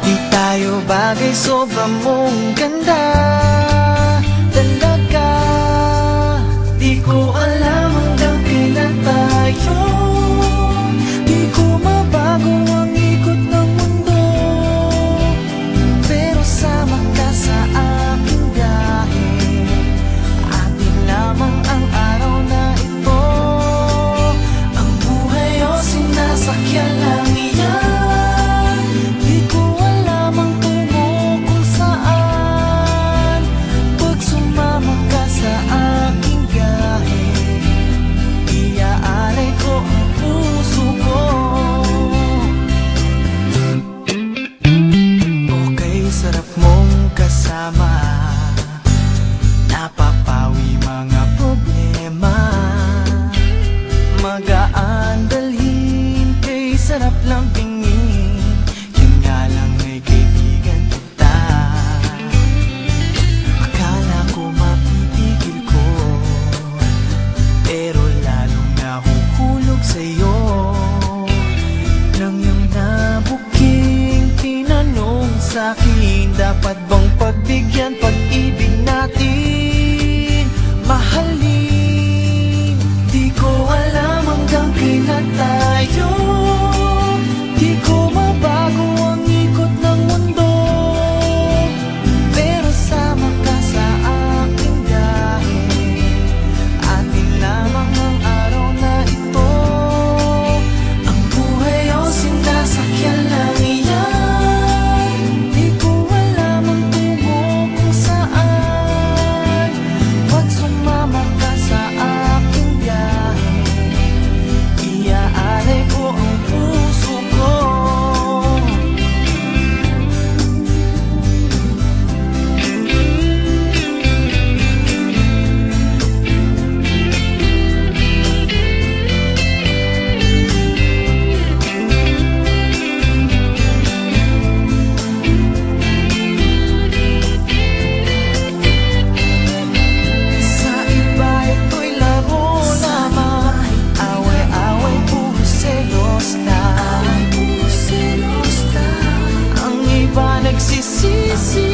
Di tayo bagay, sobra mong ganda talaga. Di ko alam hanggang kailan tayo. Di ko mabago ang ikot ng mundo, pero sama ka sa aking biyahe. Atin lamang ang araw na ito. Ang buhay o sinasakyan lang iyan. Di ko alam ang tungo kung saan. Pag sumama ka sa aking biyahe, iaalay ko ang puso ko. Okay, sarap mong kasama. Napapawi mga problema. Magaan dalhin, kay sarap lang tingin. Yun nga lang ay kaibigan kita. Akala ko mapipigil ko, pero lalong nahuhulog sa'yo. Nang iyong nabuking tinanong sa'kin, dapat bang pagbigyan pag-ibig natin? Mahalin, di ko alam hanggang kailan tayo. Di ko mabago ang ikot ng mundo, pero sama ka sa aking biyahe. Atin lamang ang araw na ito. Ang buhay o sinasakyan lang iyan. Di ko alam ang tungo kung saan. Pag sumama ka sa aking biyahe, iaalay ko ang puso ko. Sa iba ito'y laro lamang, away-away, puro selos lang. Ang iba nagsisisi